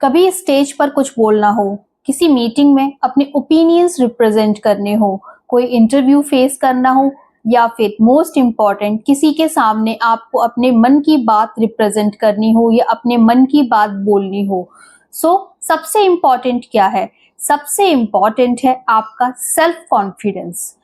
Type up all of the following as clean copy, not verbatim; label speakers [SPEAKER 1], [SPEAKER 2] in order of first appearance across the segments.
[SPEAKER 1] कभी स्टेज पर कुछ बोलना हो, किसी मीटिंग में अपने ओपिनियंस रिप्रेजेंट करने हो, कोई इंटरव्यू फेस करना हो या फिर मोस्ट इम्पॉर्टेंट किसी के सामने आपको अपने मन की बात रिप्रेजेंट करनी हो या अपने मन की बात बोलनी हो। सबसे इम्पॉर्टेंट क्या है? सबसे इम्पॉर्टेंट है आपका सेल्फ कॉन्फिडेंस।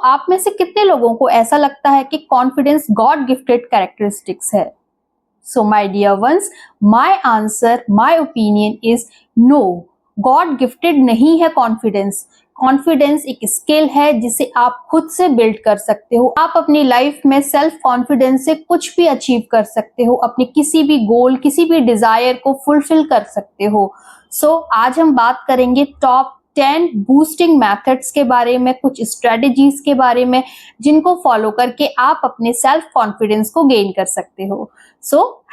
[SPEAKER 1] आप में से कितने लोगों को ऐसा लगता है कि कॉन्फिडेंस गॉड गिफ्टेड कैरेक्टरिस्टिक्स है? So my dear ones, my answer, my opinion is no. God gifted नहीं है कॉन्फिडेंस। कॉन्फिडेंस एक स्किल है जिसे आप खुद से बिल्ड कर सकते हो। आप अपनी लाइफ में सेल्फ कॉन्फिडेंस से कुछ भी अचीव कर सकते हो, अपने किसी भी गोल, किसी भी डिजायर को फुलफिल कर सकते हो। आज हम बात करेंगे टॉप 10 बूस्टिंग मेथड्स के बारे में, कुछ स्ट्रेटजीज के बारे में जिनको फॉलो करके आप अपने सेल्फ कॉन्फिडेंस को गेन कर सकते हो।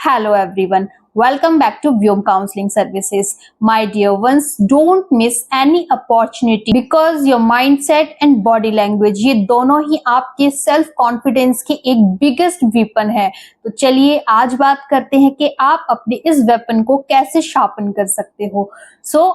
[SPEAKER 1] Hello everyone, welcome back to Vyom Counseling Services. My dear ones, don't miss any opportunity because your mindset and body language ये दोनों ही आपके सेल्फ कॉन्फिडेंस के एक बिगेस्ट वेपन है। तो चलिए आज बात करते हैं कि आप अपने इस वेपन को कैसे शार्पन कर सकते हो।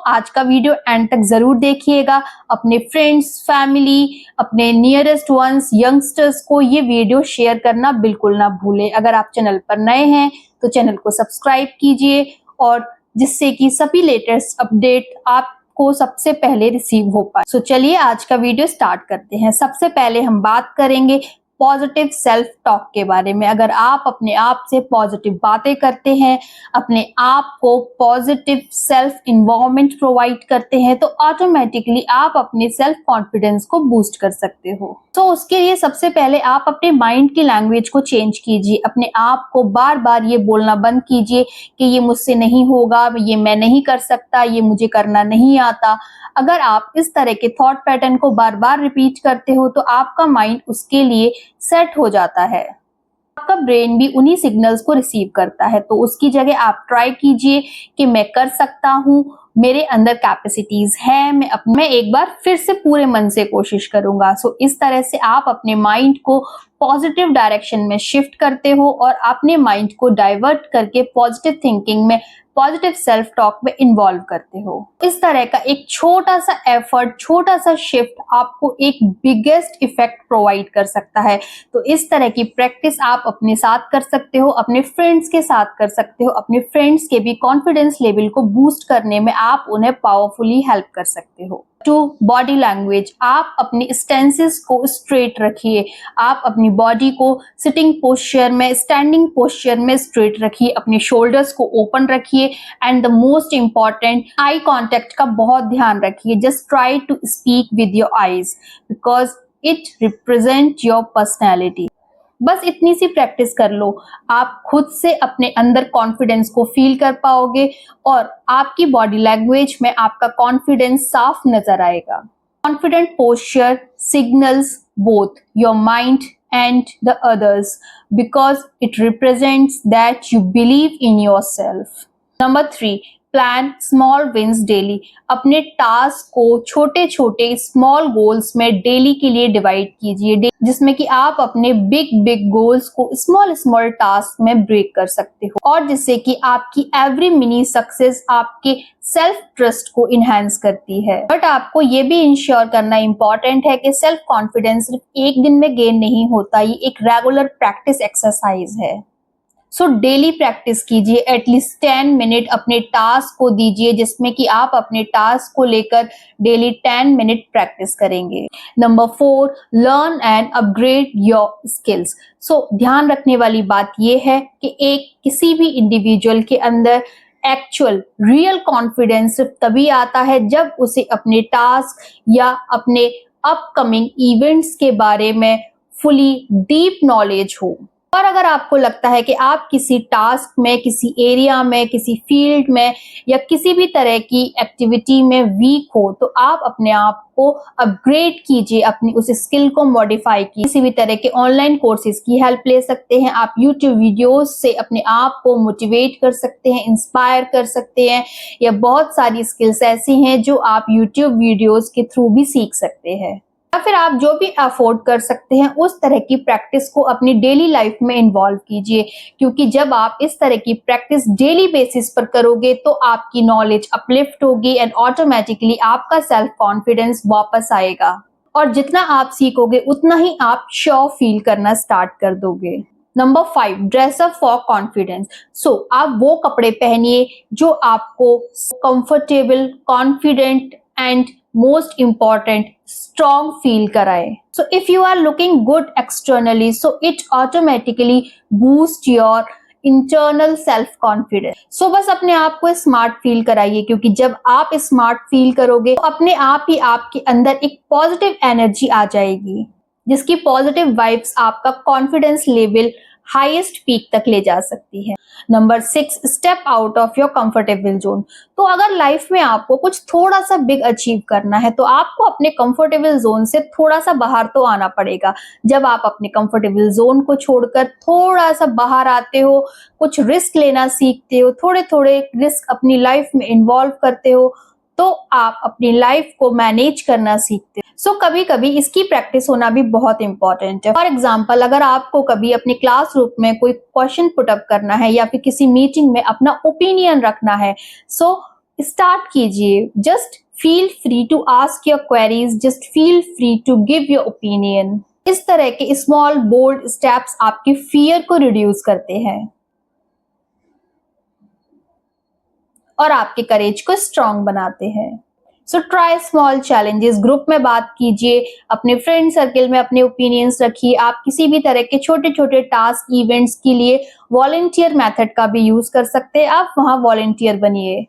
[SPEAKER 1] आज का वीडियो एंड तक जरूर देखिएगा। अपने फ्रेंड्स, फैमिली, अपने नियरेस्ट वंस, यंगस्टर्स को ये वीडियो शेयर करना बिल्कुल ना भूलें। अगर आप चैनल पर नए हैं तो चैनल को सब्सक्राइब कीजिए और जिससे कि सभी लेटेस्ट अपडेट आपको सबसे पहले रिसीव हो पाए। चलिए आज का वीडियो स्टार्ट करते हैं। सबसे पहले हम बात करेंगे पॉजिटिव सेल्फ टॉक के बारे में। अगर आप अपने आप से पॉजिटिव बातें करते हैं, अपने आप को पॉजिटिव सेल्फ इन्वायरमेंट प्रोवाइड करते हैं तो ऑटोमेटिकली आप अपने सेल्फ कॉन्फिडेंस को बूस्ट कर सकते हो। उसके लिए सबसे पहले आप अपने माइंड की लैंग्वेज को चेंज कीजिए। अपने आप को बार बार ये बोलना बंद कीजिए कि ये मुझसे नहीं होगा, ये मैं नहीं कर सकता, ये मुझे करना नहीं आता। अगर आप इस तरह के थॉट पैटर्न को बार बार रिपीट करते हो तो आपका माइंड उसके लिए सेट हो जाता है। आपका ब्रेन भी उन्हीं सिग्नल्स को रिसीव करता है। तो उसकी जगह आप ट्राई कीजिए कि मैं कर सकता हूँ, मेरे अंदर कैपेसिटीज है, मैं एक बार फिर से पूरे मन से कोशिश करूंगा। इस तरह से आप अपने माइंड को पॉजिटिव डायरेक्शन में शिफ्ट करते हो और अपने माइंड को डाइवर्ट करके पॉजिटिव थिंकिंग में, पॉजिटिव सेल्फ टॉक में इन्वॉल्व करते हो। इस तरह का एक छोटा सा एफर्ट, छोटा सा शिफ्ट आपको एक बिगेस्ट इफेक्ट प्रोवाइड कर सकता है। तो इस तरह की प्रैक्टिस आप अपने साथ कर सकते हो, अपने फ्रेंड्स के साथ कर सकते हो। अपने फ्रेंड्स के भी कॉन्फिडेंस लेवल को बूस्ट करने में आप उन्हें पावरफुली हेल्प कर सकते हो। बॉडी लैंग्वेज, आप अपनी स्टेंसेस को स्ट्रेट रखिए। आप अपनी बॉडी को सिटिंग पोस्चर में, स्टैंडिंग पोस्चर में स्ट्रेट रखिए। अपने शोल्डर्स को ओपन रखिए and the most important, eye contact का बहुत ध्यान रखिए। Just try to speak with your eyes because it represent your personality. बस इतनी सी प्रैक्टिस कर लो, आप खुद से अपने अंदर कॉन्फिडेंस को फील कर पाओगे और आपकी बॉडी लैंग्वेज में आपका कॉन्फिडेंस साफ नजर आएगा। Confident posture signals both your mind and the others because it represents that you believe in yourself. Number 3, plan small wins daily. अपने टास्क को छोटे छोटे स्मॉल गोल्स में डेली के लिए डिवाइड कीजिए, जिसमें कि आप अपने बिग गोल्स को स्मॉल स्मॉल टास्क में ब्रेक कर सकते हो और जिससे कि आपकी एवरी मिनी सक्सेस आपके सेल्फ ट्रस्ट को इनहेंस करती है। बट आपको ये भी इंश्योर करना इंपॉर्टेंट है कि सेल्फ कॉन्फिडेंस सिर्फ एक दिन में गेन नहीं होता, ये एक रेगुलर प्रैक्टिस एक्सरसाइज है। डेली प्रैक्टिस कीजिए। एटलीस्ट 10 मिनट अपने टास्क को दीजिए जिसमें कि आप अपने टास्क को लेकर डेली 10 मिनट प्रैक्टिस करेंगे। Number 4, learn and upgrade your skills. ध्यान रखने वाली बात यह है कि किसी भी इंडिविजुअल के अंदर एक्चुअल रियल कॉन्फिडेंस सिर्फ तभी आता है जब उसे अपने टास्क या अपने अपकमिंग इवेंट्स के बारे में फुली डीप नॉलेज हो। और अगर आपको लगता है कि आप किसी टास्क में, किसी एरिया में, किसी फील्ड में या किसी भी तरह की एक्टिविटी में वीक हो तो आप अपने आप को अपग्रेड कीजिए, अपनी उस स्किल को मॉडिफाई कीजिए। किसी भी तरह के ऑनलाइन कोर्सेज की हेल्प ले सकते हैं आप। यूट्यूब वीडियोस से अपने आप को मोटिवेट कर सकते हैं, इंस्पायर कर सकते हैं, या बहुत सारी स्किल्स ऐसी हैं जो आप यूट्यूब वीडियोस के थ्रू भी सीख सकते हैं। या फिर आप जो भी अफोर्ड कर सकते हैं उस तरह की प्रैक्टिस को अपनी डेली लाइफ में इन्वॉल्व कीजिए, क्योंकि जब आप इस तरह की प्रैक्टिस डेली बेसिस पर करोगे तो आपकी नॉलेज अपलिफ्ट होगी एंड ऑटोमेटिकली आपका सेल्फ कॉन्फिडेंस वापस आएगा और जितना आप सीखोगे उतना ही आप श्योर फील करना स्टार्ट कर दोगे। Number 5, dress up for confidence. So आप वो कपड़े पहनिए जो आपको comfortable, confident and most important, strong feel कराए। So if you are looking good externally, so it automatically boost your internal self confidence। So बस अपने आप को स्मार्ट फील कराइए, क्योंकि जब आप स्मार्ट फील करोगे तो अपने आप ही आपके अंदर एक पॉजिटिव एनर्जी आ जाएगी, जिसकी पॉजिटिव वाइब्स आपका कॉन्फिडेंस लेवल हाईएस्ट पीक तक ले जा सकती है। Number 6, step out of your comfortable zone. तो अगर लाइफ में आपको कुछ थोड़ा सा बिग अचीव करना है तो आपको अपने कंफर्टेबल जोन से थोड़ा सा बाहर तो आना पड़ेगा। जब आप अपने कंफर्टेबल जोन को छोड़कर थोड़ा सा बाहर आते हो, कुछ रिस्क लेना सीखते हो, थोड़े थोड़े रिस्क अपनी लाइफ में इन्वॉल्व करते हो, तो आप अपनी लाइफ को मैनेज करना सीखते हो। सो कभी कभी इसकी प्रैक्टिस होना भी बहुत इंपॉर्टेंट है। फॉर एग्जाम्पल, अगर आपको कभी अपने क्लासरूम में कोई क्वेश्चन पुटअप करना है या फिर किसी मीटिंग में अपना ओपिनियन रखना है, सो स्टार्ट कीजिए। Just feel free to ask your queries, just feel free to give your opinion. इस तरह के स्मॉल बोल्ड स्टेप्स आपकी फियर को रिड्यूस करते हैं और आपके करेज को स्ट्रांग बनाते हैं। So try small challenges, group में बात कीजिए, अपने फ्रेंड सर्कल में अपने ओपिनियंस रखिए। आप किसी भी तरह के छोटे छोटे टास्क, इवेंट्स के लिए वॉलंटियर मेथड का भी यूज कर सकते हैं, आप वहां वॉलंटियर बनिए।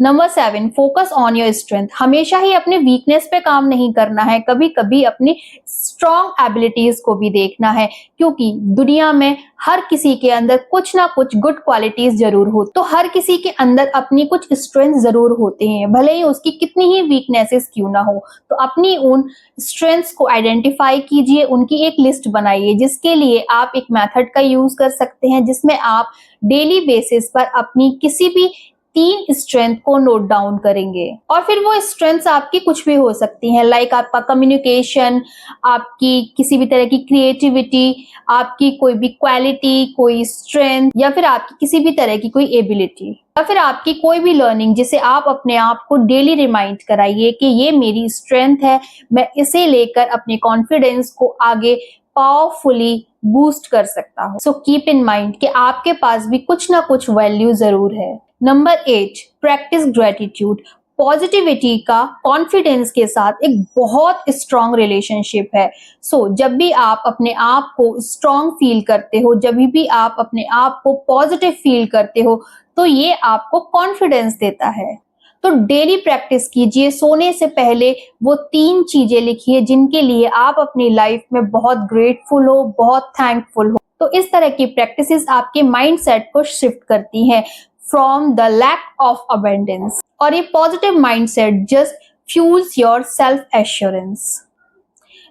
[SPEAKER 1] Number 7, focus on your strength. हमेशा ही अपने वीकनेस पे काम नहीं करना है, कभी कभी अपनी स्ट्रॉन्ग एबिलिटीज को भी देखना है, क्योंकि दुनिया में हर किसी के अंदर कुछ ना कुछ गुड क्वालिटीज जरूर हो। तो हर किसी के अंदर अपनी कुछ स्ट्रेंथ जरूर होते हैं, भले ही उसकी कितनी ही वीकनेसेस क्यों ना हो। तो अपनी उन स्ट्रेंथ्स को आइडेंटिफाई कीजिए, उनकी एक लिस्ट बनाइए, जिसके लिए आप एक मेथड का यूज कर सकते हैं, जिसमें आप डेली बेसिस पर अपनी किसी भी 3 स्ट्रेंथ को नोट डाउन करेंगे। और फिर वो स्ट्रेंथ्स आपकी कुछ भी हो सकती हैं, लाइक आपका कम्युनिकेशन, आपकी किसी भी तरह की क्रिएटिविटी, आपकी कोई भी क्वालिटी, कोई स्ट्रेंथ, या फिर आपकी किसी भी तरह की कोई एबिलिटी, या फिर आपकी कोई भी लर्निंग, जिसे आप अपने आप को डेली रिमाइंड कराइए कि ये मेरी स्ट्रेंथ है, मैं इसे लेकर अपने कॉन्फिडेंस को आगे पावरफुली बूस्ट कर सकता हूँ। सो कीप इन माइंड कि आपके पास भी कुछ ना कुछ वैल्यू जरूर है। Number 8, practice gratitude. पॉजिटिविटी का कॉन्फिडेंस के साथ एक बहुत स्ट्रॉन्ग रिलेशनशिप है। सो जब भी आप अपने आप को स्ट्रॉन्ग फील करते हो, जब भी आप अपने आप को पॉजिटिव फील करते हो, तो ये आपको कॉन्फिडेंस देता है। तो डेली प्रैक्टिस कीजिए। सोने से पहले वो 3 चीजें लिखिए जिनके लिए आप अपनी लाइफ में बहुत ग्रेटफुल हो, बहुत थैंकफुल हो। तो इस तरह की प्रैक्टिसेस आपके माइंडसेट को शिफ्ट करती हैं from the lack of abundance, और ये positive mindset just fuels your self assurance.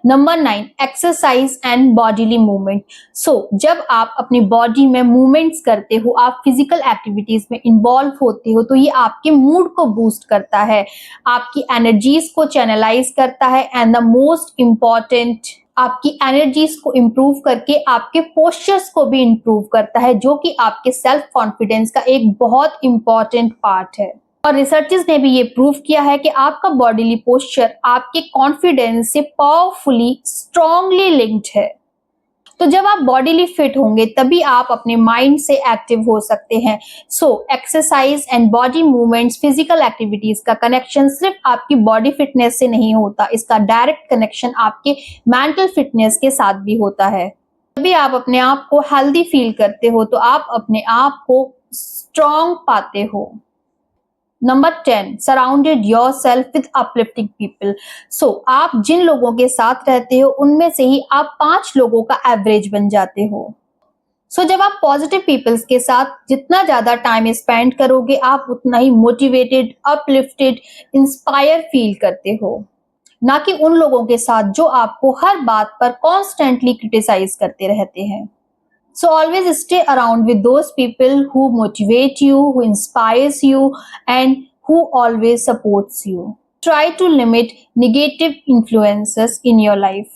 [SPEAKER 1] Number 9, exercise and bodily movement. So जब आप अपनी बॉडी में मूवमेंट्स करते हो, आप फिजिकल एक्टिविटीज में इन्वॉल्व होते हो, तो ये आपके मूड को बूस्ट करता है, आपकी एनर्जीज को चैनलाइज करता है, एंड द मोस्ट इम्पॉर्टेंट, आपकी एनर्जीज को इम्प्रूव करके आपके पोस्चर्स को भी इम्प्रूव करता है, जो कि आपके सेल्फ कॉन्फिडेंस का एक बहुत इंपॉर्टेंट पार्ट है। और रिसर्चर्स ने भी ये प्रूव किया है कि आपका बॉडीली पोस्चर आपके कॉन्फिडेंस से पावरफुली स्ट्रांगली लिंक्ड है। तो जब आप बॉडीली फिट होंगे तभी आप अपने माइंड से एक्टिव हो सकते हैं। So exercise and body movements, physical activities का कनेक्शन सिर्फ आपकी बॉडी फिटनेस से नहीं होता, इसका डायरेक्ट कनेक्शन आपके मेंटल फिटनेस के साथ भी होता है। तभी आप अपने आप को हेल्दी फील करते हो, तो आप अपने आप को स्ट्रांग पाते हो। Number 10, surrounded your self with uplifting people. So आप जिन लोगों के साथ रहते हो उनमें से ही आप 5 लोगों का एवरेज बन जाते हो। सो जब आप पॉजिटिव पीपल्स के साथ जितना ज्यादा टाइम स्पेंड करोगे, आप उतना ही मोटिवेटेड, अपलिफ्टेड, इंस्पायर फील करते हो, ना कि उन लोगों के साथ जो आपको हर बात पर कॉन्स्टेंटली क्रिटिसाइज करते रहते हैं। So always stay around with those people who motivate you, who inspires you, and who always supports you. try to limit negative influences in your life.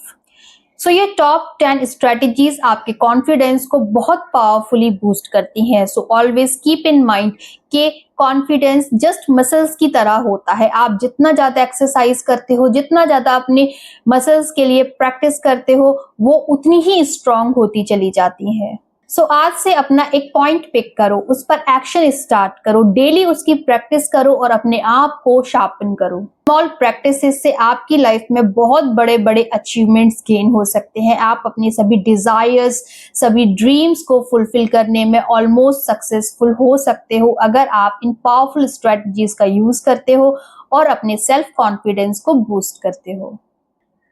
[SPEAKER 1] सो ये टॉप 10 स्ट्रेटजीज आपके कॉन्फिडेंस को बहुत powerfully boost करती हैं. So always keep in mind कि confidence just muscles की तरह होता है. आप जितना ज्यादा एक्सरसाइज करते हो, जितना ज्यादा अपने मसल्स के लिए प्रैक्टिस करते हो, वो उतनी ही स्ट्रांग होती चली जाती है. सो आज से अपना एक पॉइंट पिक करो, उस पर एक्शन स्टार्ट करो, डेली उसकी प्रैक्टिस करो और अपने आप को शार्पन करो. स्मॉल प्रैक्टिसेस से आपकी लाइफ में बहुत बड़े बड़े अचीवमेंट्स गेन हो सकते हैं. आप अपनी सभी डिजायर्स, सभी ड्रीम्स को फुलफिल करने में ऑलमोस्ट सक्सेसफुल हो सकते हो अगर आप इन पावरफुल स्ट्रेटजीज का यूज करते हो और अपने सेल्फ कॉन्फिडेंस को बूस्ट करते हो.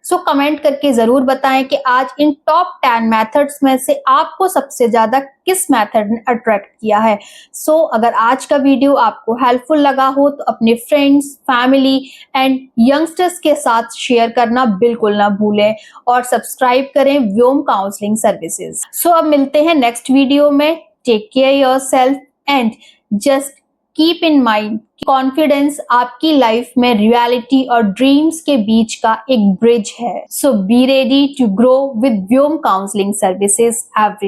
[SPEAKER 1] सो कमेंट करके जरूर बताएं कि आज इन टॉप 10 मेथड्स में से आपको सबसे ज्यादा किस मेथड ने अट्रैक्ट किया है. सो अगर आज का वीडियो आपको हेल्पफुल लगा हो तो अपने फ्रेंड्स, फैमिली एंड यंगस्टर्स के साथ शेयर करना बिल्कुल ना भूलें और सब्सक्राइब करें व्योम काउंसलिंग सर्विसेज. सो अब मिलते हैं नेक्स्ट वीडियो में. Take care yourself and just keep in mind confidence आपकी लाइफ में रियलिटी और ड्रीम्स के बीच का एक ब्रिज है. So be ready to grow with Vyom counselling services every